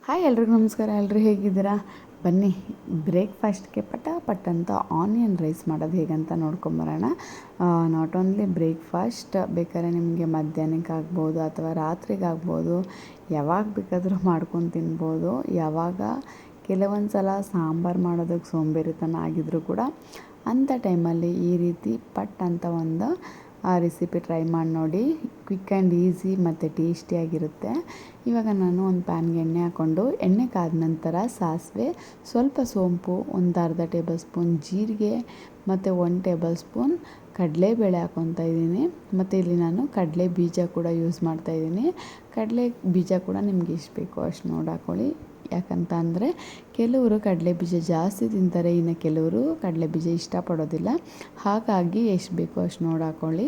Hi ಎಲ್ರಿಗೂ ನಮಸ್ಕಾರ. ಎಲ್ಲರೂ ಹೇಗಿದ್ದೀರಾ? ಬನ್ನಿ ಬ್ರೇಕ್ಫಾಸ್ಟ್ಗೆ ಪಟ ಅಂತ ಆನಿಯನ್ ರೈಸ್ ಮಾಡೋದು ಹೇಗಂತ ನೋಡ್ಕೊಂಬರೋಣ. ನಾಟ್ ಓನ್ಲಿ ಬ್ರೇಕ್ಫಾಸ್ಟ್, ಬೇಕಾದ್ರೆ ನಿಮಗೆ ಮಧ್ಯಾಹ್ನಕ್ಕೆ ಆಗ್ಬೋದು ಅಥವಾ ರಾತ್ರಿಗೆ ಆಗ್ಬೋದು, ಯಾವಾಗ ಬೇಕಾದರೂ ಮಾಡ್ಕೊಂಡು ತಿನ್ಬೋದು. ಯಾವಾಗ ಕೆಲವೊಂದು ಸಲ ಸಾಂಬಾರು ಮಾಡೋದಕ್ಕೆ ಸೋಂಬೇರಿತನ ಆಗಿದ್ರೂ ಕೂಡ ಅಂಥ ಟೈಮಲ್ಲಿ ಈ ರೀತಿ ಪಟ್ ಅಂತ ಒಂದು ರೆಸಿಪಿ ಟ್ರೈ ಮಾಡಿ ನೋಡಿ. ಕ್ವಿಕ್ ಆ್ಯಂಡ್ ಈಸಿ ಮತ್ತು ಟೇಸ್ಟಿಯಾಗಿರುತ್ತೆ. ಇವಾಗ ನಾನು ಒಂದು ಪ್ಯಾನ್ಗೆ ಎಣ್ಣೆ ಹಾಕ್ಕೊಂಡು, ಎಣ್ಣೆ ಕಾದ ನಂತರ ಸಾಸಿವೆ, ಸ್ವಲ್ಪ ಸೋಂಪು, ಒಂದು ಅರ್ಧ ಟೇಬಲ್ ಸ್ಪೂನ್ ಜೀರಿಗೆ ಮತ್ತು 1 ಟೇಬಲ್ ಸ್ಪೂನ್ ಕಡಲೆಬೇಳೆ ಹಾಕ್ಕೊತಾ ಇದ್ದೀನಿ. ಮತ್ತು ಇಲ್ಲಿ ನಾನು ಕಡಲೆ ಬೀಜ ಕೂಡ ಯೂಸ್ ಮಾಡ್ತಾಯಿದ್ದೀನಿ. ಕಡಲೆ ಬೀಜ ಕೂಡ ನಿಮ್ಗೆ ಎಷ್ಟು ಬೇಕೋ ಅಷ್ಟು ನೋಡಿ ಹಾಕ್ಕೊಳ್ಳಿ. ಯಾಕಂತ ಅಂದರೆ ಕೆಲವರು ಕಡಲೆ ಬೀಜ ಜಾಸ್ತಿ ತಿಂತಾರೆ, ಇನ್ನು ಕೆಲವರು ಕಡಲೆ ಬೀಜ ಇಷ್ಟಪಡೋದಿಲ್ಲ. ಹಾಗಾಗಿ ಎಷ್ಟು ಬೇಕೋ ಅಷ್ಟು ನೋಡಿ ಹಾಕ್ಕೊಳ್ಳಿ.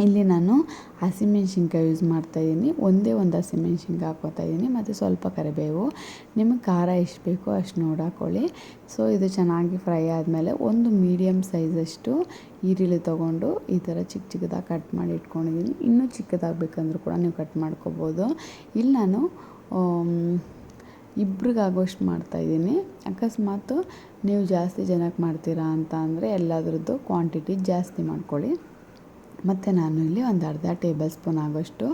ಇಲ್ಲಿ ನಾನು ಹಸಿಮೆಣ್ಸಿನ್ಕಾಯಿ ಯೂಸ್ ಮಾಡ್ತಾಯಿದ್ದೀನಿ. ಒಂದೇ ಒಂದು ಹಸಿಮೆಣ್ಸಿನ್ಕಾಯಿ ಹಾಕ್ಕೋತಾ ಇದ್ದೀನಿ ಮತ್ತು ಸ್ವಲ್ಪ ಕರಿಬೇವು. ನಿಮಗೆ ಖಾರ ಎಷ್ಟು ಬೇಕೋ ಅಷ್ಟು ನೋಡಿ ಹಾಕ್ಕೊಳ್ಳಿ. ಸೊ ಇದು ಚೆನ್ನಾಗಿ ಫ್ರೈ ಆದಮೇಲೆ ಒಂದು ಮೀಡಿಯಮ್ ಸೈಜಷ್ಟು ಈರುಳ್ಳಿ ತೊಗೊಂಡು ಈ ಥರ ಚಿಕ್ಕದಾಗಿ ಕಟ್ ಮಾಡಿ ಇಟ್ಕೊಂಡಿದ್ದೀನಿ. ಇನ್ನೂ ಚಿಕ್ಕದಾಗಬೇಕಂದ್ರೂ ಕೂಡ ನೀವು ಕಟ್ ಮಾಡ್ಕೋಬೋದು. ಇಲ್ಲಿ ನಾನು ಇಬ್ರಿಗಾಗೋಷ್ಟು ಮಾಡ್ತಾಯಿದ್ದೀನಿ. ಅಕಸ್ಮಾತ್ ನೀವು ಜಾಸ್ತಿ ಜನಕ್ಕೆ ಮಾಡ್ತೀರಾ ಅಂತ ಅಂದರೆ ಎಲ್ಲದರದ್ದು ಕ್ವಾಂಟಿಟಿ ಜಾಸ್ತಿ ಮಾಡ್ಕೊಳ್ಳಿ. ಮತ್ತು ನಾನು ಇಲ್ಲಿ ಒಂದು ಅರ್ಧ ಟೇಬಲ್ ಸ್ಪೂನ್ ಆಗೋಷ್ಟು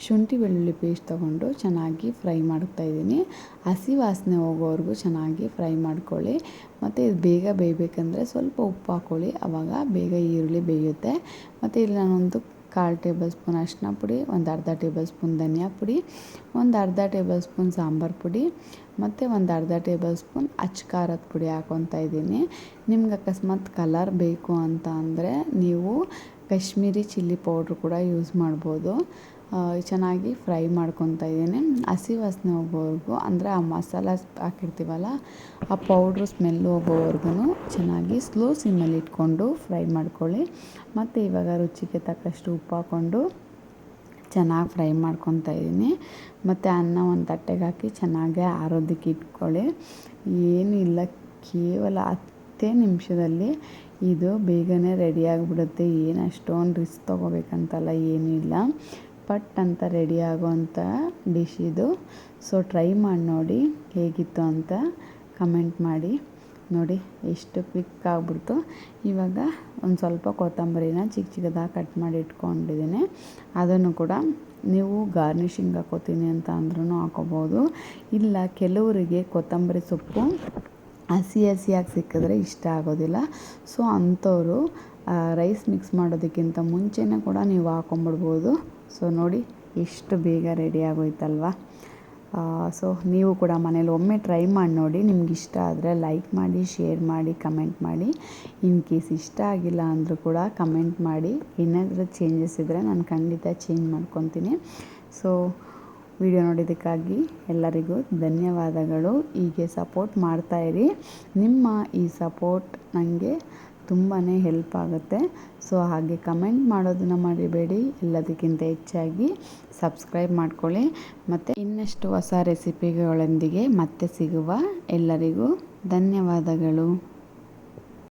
ಶುಂಠಿ ಬೆಳ್ಳುಳ್ಳಿ ಪೇಸ್ಟ್ ತೊಗೊಂಡು ಚೆನ್ನಾಗಿ ಫ್ರೈ ಮಾಡ್ತಾಯಿದ್ದೀನಿ. ಹಸಿ ವಾಸನೆ ಹೋಗೋವರೆಗೂ ಚೆನ್ನಾಗಿ ಫ್ರೈ ಮಾಡ್ಕೊಳ್ಳಿ. ಮತ್ತು ಇದು ಬೇಗ ಬೇಯಬೇಕಂದ್ರೆ ಸ್ವಲ್ಪ ಉಪ್ಪು ಹಾಕ್ಕೊಳ್ಳಿ, ಆವಾಗ ಬೇಗ ಈರುಳ್ಳಿ ಬೇಯುತ್ತೆ. ಮತ್ತು ಇಲ್ಲಿ ನಾನೊಂದು 1/4 ಟೇಬಲ್ ಸ್ಪೂನ್ ಅರಿಶಿನ ಪುಡಿ, ಒಂದು ಅರ್ಧ ಟೇಬಲ್ ಸ್ಪೂನ್ ಧನಿಯಾ ಪುಡಿ, ಒಂದು ಅರ್ಧ ಟೇಬಲ್ ಸ್ಪೂನ್ ಸಾಂಬಾರು ಪುಡಿ ಮತ್ತು ಒಂದು ಅರ್ಧ ಟೇಬಲ್ ಸ್ಪೂನ್ ಅಚ್ಚ ಖಾರದ ಪುಡಿ ಹಾಕ್ಕೊತಾ ಇದ್ದೀನಿ. ನಿಮ್ಗೆ ಅಕಸ್ಮಾತ್ ಕಲರ್ ಬೇಕು ಅಂತ ಅಂದರೆ ನೀವು ಕಾಶ್ಮೀರಿ ಚಿಲ್ಲಿ ಪೌಡ್ರ್ ಕೂಡ ಯೂಸ್ ಮಾಡ್ಬೋದು. ಚೆನ್ನಾಗಿ ಫ್ರೈ ಮಾಡ್ಕೊತಾ ಇದ್ದೀನಿ. ಹಸಿ ವಾಸನೆ ಹೋಗೋವರೆಗೂ, ಅಂದರೆ ಆ ಮಸಾಲ ಹಾಕಿರ್ತೀವಲ್ಲ ಆ ಪೌಡ್ರು ಸ್ಮೆಲ್ ಹೋಗೋವರೆಗೂ ಚೆನ್ನಾಗಿ ಸ್ಲೋ ಸಿಮ್ಮಲ್ಲಿ ಇಟ್ಕೊಂಡು ಫ್ರೈ ಮಾಡ್ಕೊಳ್ಳಿ. ಮತ್ತು ಇವಾಗ ರುಚಿಗೆ ತಕ್ಕಷ್ಟು ಉಪ್ಪು ಹಾಕ್ಕೊಂಡು ಚೆನ್ನಾಗಿ ಫ್ರೈ ಮಾಡ್ಕೊತಾ ಇದ್ದೀನಿ. ಮತ್ತು ಅನ್ನ ಒಂದು ತಟ್ಟೆಗೆ ಹಾಕಿ ಚೆನ್ನಾಗಿ ಆರೋದಕ್ಕೆ ಇಟ್ಕೊಳ್ಳಿ. ಏನೂ ಇಲ್ಲ, ಕೇವಲ 10 ನಿಮಿಷದಲ್ಲಿ ಇದು ಬೇಗನೆ ರೆಡಿಯಾಗಿಬಿಡುತ್ತೆ. ಏನು ಅಷ್ಟೊಂದು ರಿಸ್ಕ್ ತೊಗೋಬೇಕಂತಲ್ಲ, ಏನೂ ಇಲ್ಲ. ಪಟ್ ಅಂತ ರೆಡಿ ಆಗೋವಂಥ ಡಿಶ್ ಇದು. ಸೊ ಟ್ರೈ ಮಾಡಿ ನೋಡಿ, ಹೇಗಿತ್ತು ಅಂತ ಕಮೆಂಟ್ ಮಾಡಿ. ನೋಡಿ ಎಷ್ಟು ಕ್ವಿಕ್ ಆಗಿಬಿಡ್ತು. ಇವಾಗ ಒಂದು ಸ್ವಲ್ಪ ಕೊತ್ತಂಬರಿನ ಚಿಕ್ಕದಾಗಿ ಕಟ್ ಮಾಡಿ ಇಟ್ಕೊಂಡಿದ್ದೀನಿ. ಅದನ್ನು ಕೂಡ ನೀವು ಗಾರ್ನಿಷಿಂಗ್ ಹಾಕೋತೀನಿ ಅಂತ ಅಂದ್ರೂ ಹಾಕೋಬೋದು. ಇಲ್ಲ, ಕೆಲವರಿಗೆ ಕೊತ್ತಂಬರಿ ಸೊಪ್ಪು ಹಸಿಯಾಗಿ ಸಿಕ್ಕಿದ್ರೆ ಇಷ್ಟ ಆಗೋದಿಲ್ಲ. ಸೊ ಅಂಥವರು ರೈಸ್ ಮಿಕ್ಸ್ ಮಾಡೋದಕ್ಕಿಂತ ಮುಂಚೆನೇ ಕೂಡ ನೀವು ಹಾಕೊಂಬಿಡ್ಬೋದು. ಸೊ ನೋಡಿ ಎಷ್ಟು ಬೇಗ ರೆಡಿ ಆಗೋಯ್ತಲ್ವ. ಸೊ ನೀವು ಕೂಡ ಮನೇಲಿ ಒಮ್ಮೆ ಟ್ರೈ ಮಾಡಿ ನೋಡಿ. ನಿಮ್ಗೆ ಇಷ್ಟ ಆದರೆ ಲೈಕ್ ಮಾಡಿ, ಶೇರ್ ಮಾಡಿ, ಕಮೆಂಟ್ ಮಾಡಿ. ಇನ್ ಕೇಸ್ ಇಷ್ಟ ಆಗಿಲ್ಲ ಅಂದರೂ ಕೂಡ ಕಮೆಂಟ್ ಮಾಡಿ. ಏನಾದರೂ ಚೇಂಜಸ್ ಇದ್ದರೆ ನಾನು ಖಂಡಿತ ಚೇಂಜ್ ಮಾಡ್ಕೊತೀನಿ. ಸೊ ವಿಡಿಯೋ ನೋಡಿದ್ದಕ್ಕಾಗಿ ಎಲ್ಲರಿಗೂ ಧನ್ಯವಾದಗಳು. ಹೀಗೆ ಸಪೋರ್ಟ್ ಮಾಡ್ತಾಯಿರಿ. ನಿಮ್ಮ ಈ ಸಪೋರ್ಟ್ ನನಗೆ ತುಂಬಾ ಹೆಲ್ಪ್ ಆಗುತ್ತೆ. ಸೊ ಹಾಗೆ ಕಮೆಂಟ್ ಮಾಡೋದನ್ನು ಮರಿಬೇಡಿ. ಎಲ್ಲದಕ್ಕಿಂತ ಹೆಚ್ಚಾಗಿ ಸಬ್ಸ್ಕ್ರೈಬ್ ಮಾಡ್ಕೊಳ್ಳಿ. ಮತ್ತು ಇನ್ನಷ್ಟು ಹೊಸ ರೆಸಿಪಿಗಳೊಂದಿಗೆ ಮತ್ತೆ ಸಿಗುವ. ಎಲ್ಲರಿಗೂ ಧನ್ಯವಾದಗಳು.